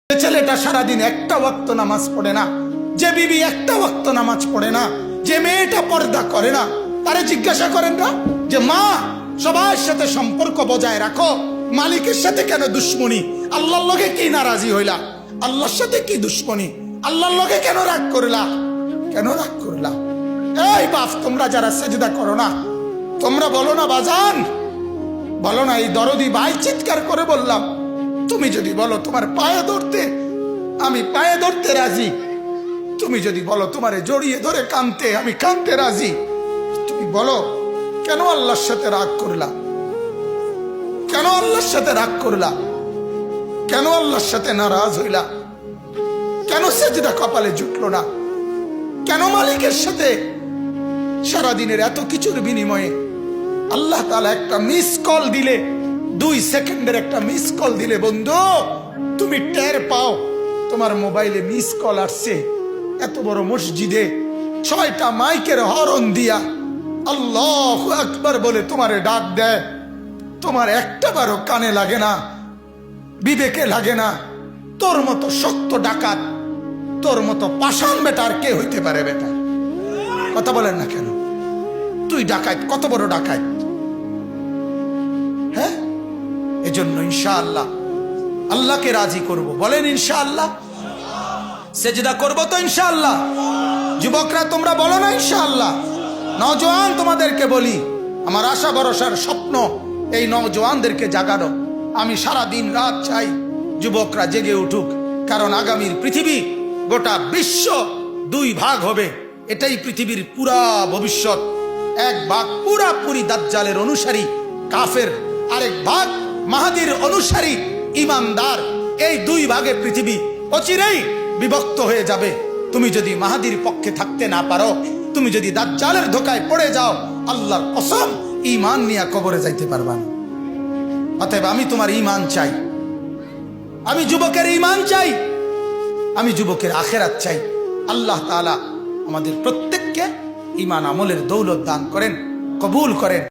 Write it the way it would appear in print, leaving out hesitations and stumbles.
যে ছেলেটা সারাদিন একটা ওয়াক্ত নামাজ পড়ে না, যে বিবি একটা ওয়াক্ত নামাজ পড়ে না, যে মেয়েটা পর্দা করে না, তারে জিজ্ঞাসা করেন না যে মা সবার সাথে সম্পর্ক বজায় রাখো, মালিকের সাথে কেন দুশ্মনী? আল্লাহর লগে কি নারাজি হইলা? আল্লাহর সাথে কি দুশ্মনী? আল্লাহর লগে কেন রাগ করলা? কেন রাগ করলা? এই বাপ, তোমরা যারা সেজদা করো না, তোমরা বলো না বাজান, বলো না এই দরদি ভাই চিৎকার করে বললাম, তুমি যদি বলো তোমার পায়ে ধরতে, আমি পায়ে ধরতে রাজি। তুমি যদি বলো তোমারে জড়িয়ে ধরে কাঁদতে, আমি কাঁদতে রাজি। তুমি বলো কেন আল্লাহর সাথে রাগ করলা? কেন আল্লাহর সাথে রাগ করলা? কেন আল্লাহর সাথে নারাজ হইলা? কেন সেজদা কপালে জুটলো না? কেন মালিকের সাথে সারাদিনের এত কিছুর বিনিময়ে আল্লাহ তাআলা একটা মিস কল দিলে, 2 সেকেন্ডের একটা মিস কল দিলে বন্ধু তুমি টের পাও তোমার মোবাইলে মিস কল আসছে। এত বড় মসজিদে 6টা মাইকের হরন দিয়া আল্লাহু আকবার বলে তোমারে ডাক দেয়, তোমার একটা বারও কানে লাগে না, বিবেকে লাগে না। তোর মতো শক্ত ডাকাত, তোর মতো পাষাণ বেটার কে হইতে পারে? বেটা কথা বলেন না কেন? তুই ডাকাত, কত বড় ডাকাত! হ্যাঁ, এজন্য ইনশাআল্লাহ আল্লাহকে রাজি করব। বলেন ইনশাআল্লাহ। সেজদা করব তো ইনশাআল্লাহ। যুবকরা তোমরা বলো না ইনশাআল্লাহ। নওজোয়ান তোমাদেরকে বলি, আমার আশা ভরসার স্বপ্ন এই নওজোয়ানদেরকে জাগানো। আমি সারা দিন রাত চাই যুবকরা জেগে উঠুক, কারণ আগামীর পৃথিবী, গোটা বিশ্ব 2 ভাগ হবে। এটাই পৃথিবীর পুরা ভবিষ্যৎ। এক ভাগ পুরাপুরি দাজ্জালের অনুসারী কাফের, আরেক ভাগ মাহাদির অনুসারী ইমানদার। এই 2 ভাগে পৃথিবী অচিরেই বিভক্ত হয়ে যাবে। তুমি যদি মাহাদির পক্ষে থাকতে না পারো, তুমি যদি দাজ্জালের ধোকায় পড়ে যাও, আল্লাহর কসম ঈমান নিয়ে কবরে যাইতে পারবা না। অতএব আমি তোমার ঈমান চাই, আমি যুবকের ঈমান চাই, আমি যুবকের আখিরাত চাই। আল্লাহ তাআলা আমাদের প্রত্যেককে ঈমান আমলের দৌলত দান করেন, কবুল করেন।